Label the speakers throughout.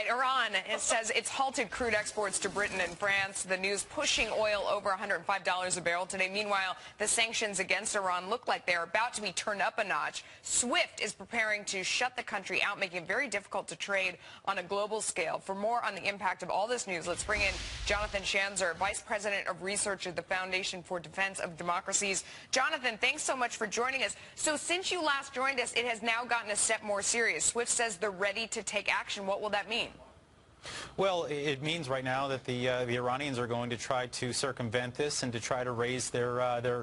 Speaker 1: right, Iran, it says it's halted crude exports to Britain and France. The news pushing oil over $105 a barrel today. Meanwhile, the sanctions against Iran look like they're about to be turned up a notch. SWIFT is preparing to shut the country out, making it very difficult to trade on a global scale. For more on the impact of all this news, let's bring in Jonathan Schanzer, Vice President of Research at the Foundation for Defense of Democracies. Jonathan, thanks so much for joining us. So since you last joined us, it has now gotten a step more serious. SWIFT says they're ready to take action. What will that mean?
Speaker 2: Well, it means right now that the Iranians are going to try to circumvent this and to try to raise their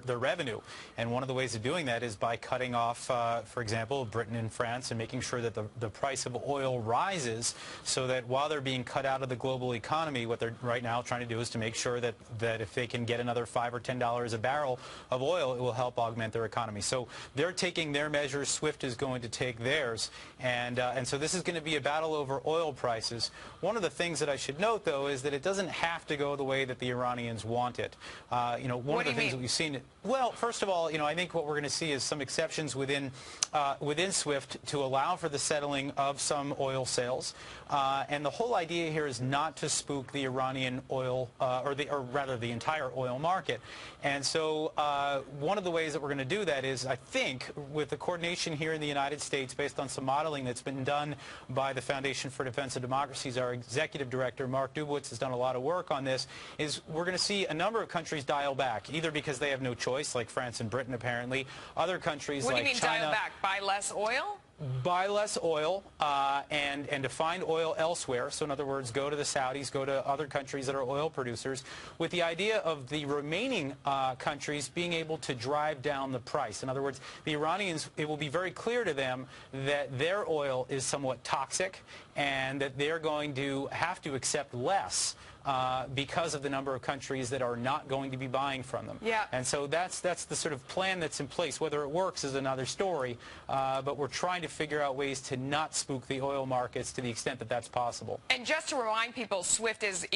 Speaker 2: revenue. And one of the ways of doing that is by cutting off, for example, Britain and France and making sure that the price of oil rises so that while they're being cut out of the global economy, what they're right now trying to do is to make sure that if they can get another $5 or $10 a barrel of oil, it will help augment their economy. So they're taking their measures. SWIFT is going to take theirs. And so this is going to be a battle over oil prices. One of the things that I should note, though, is that it doesn't have to go the way that the Iranians want it. One of the things that we've seen, well, first of all, I think what we're going to see is some exceptions within SWIFT to allow for the settling of some oil sales. And the whole idea here is not to spook the Iranian oil, or rather the entire oil market. And so one of the ways that we're going to do that is, I think, with the coordination here in the United States, based on some modeling that's been done by the Foundation for Defense of Democracies, our executive director, Mark Dubowitz, has done a lot of work on this, is we're going to see a number of countries dial back, either because they have no choice, like France and Britain apparently. Other countries like China...
Speaker 1: What do you mean dial back? Buy less oil?
Speaker 2: Buy less oil and to find oil elsewhere. So in other words, go to the Saudis, go to other countries that are oil producers, with the idea of the remaining countries being able to drive down the price. In other words, the Iranians, it will be very clear to them that their oil is somewhat toxic and that they're going to have to accept less because of the number of countries that are not going to be buying from them.
Speaker 1: Yeah.
Speaker 2: And so that's the sort of plan that's in place. Whether it works is another story, but we're trying to figure out ways to not spook the oil markets to the extent that that's possible.
Speaker 1: And just to remind people, SWIFT is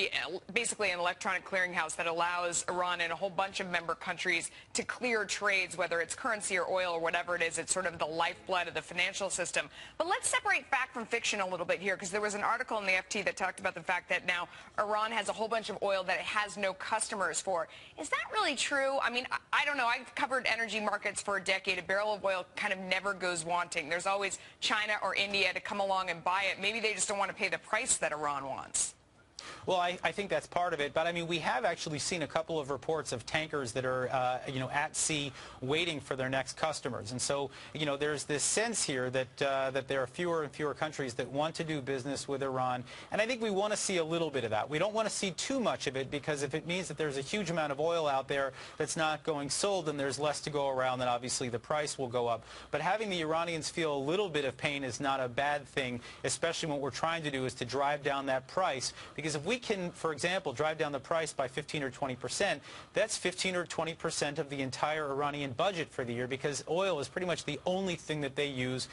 Speaker 1: basically an electronic clearinghouse that allows Iran and a whole bunch of member countries to clear trades, whether it's currency or oil or whatever it is. It's sort of the lifeblood of the financial system. But let's separate fact from fiction a little bit here, because there was an article in the FT that talked about the fact that now Iran has a whole bunch of oil that it has no customers for. Is that really true? I mean, I don't know. I've covered energy markets for a decade. A barrel of oil kind of never goes wanting. There's always China or India to come along and buy it. Maybe they just don't want to pay the price that Iran wants.
Speaker 2: Well, I think that's part of it. But, I mean, we have actually seen a couple of reports of tankers that are, at sea waiting for their next customers. And so, there's this sense here that there are fewer and fewer countries that want to do business with Iran. And I think we want to see a little bit of that. We don't want to see too much of it, because if it means that there's a huge amount of oil out there that's not going sold and there's less to go around, then obviously the price will go up. But having the Iranians feel a little bit of pain is not a bad thing, especially what we're trying to do is to drive down that price. Because if we can, for example, drive down the price by 15 or 20%, that's 15 or 20% of the entire Iranian budget for the year, because oil is pretty much the only thing that they use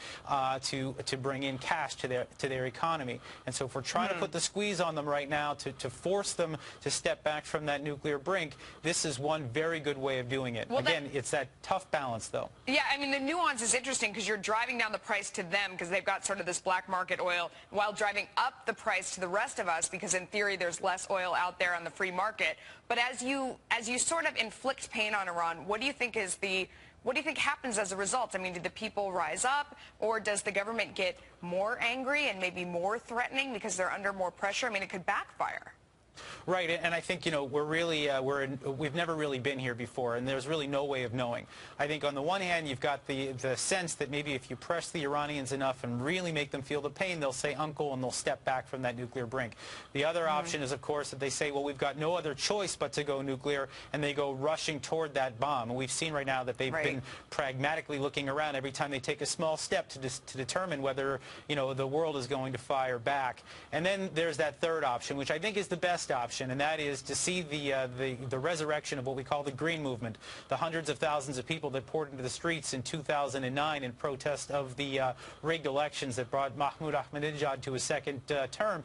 Speaker 2: to bring in cash to their economy. And so if we're trying to put the squeeze on them right now to force them to step back from that nuclear brink, this is one very good way of doing it. Well, again, it's that tough balance, though.
Speaker 1: Yeah, I mean, the nuance is interesting, because you're driving down the price to them because they've got sort of this black market oil, while driving up the price to the rest of us, because in theory there's less oil out there on the free market. But as you sort of inflict pain on Iran, what do you think happens as a result? I mean, do the people rise up, or does the government get more angry and maybe more threatening because they're under more pressure? I mean, it could backfire.
Speaker 2: Right, and I think, we've never really been here before, and there's really no way of knowing. I think on the one hand, you've got the sense that maybe if you press the Iranians enough and really make them feel the pain, they'll say uncle and they'll step back from that nuclear brink. The other option is, of course, that they say, well, we've got no other choice but to go nuclear, and they go rushing toward that bomb. And we've seen right now that they've been pragmatically looking around every time they take a small step to determine whether, the world is going to fire back. And then there's that third option, which I think is the best best option, and that is to see the resurrection of what we call the Green Movement, the hundreds of thousands of people that poured into the streets in 2009 in protest of the rigged elections that brought Mahmoud Ahmadinejad to his second term.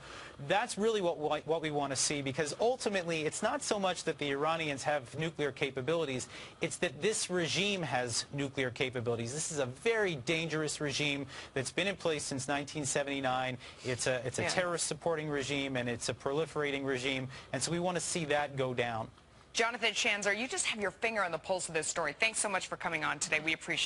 Speaker 2: That's really what we want to see, because ultimately it's not so much that the Iranians have nuclear capabilities, it's that this regime has nuclear capabilities. This is a very dangerous regime that's been in place since 1979. It's a terrorist supporting regime, and it's a proliferating regime, and so we want to see that go down.
Speaker 1: Jonathan Schanzer, you just have your finger on the pulse of this story. Thanks so much for coming on today. We appreciate it.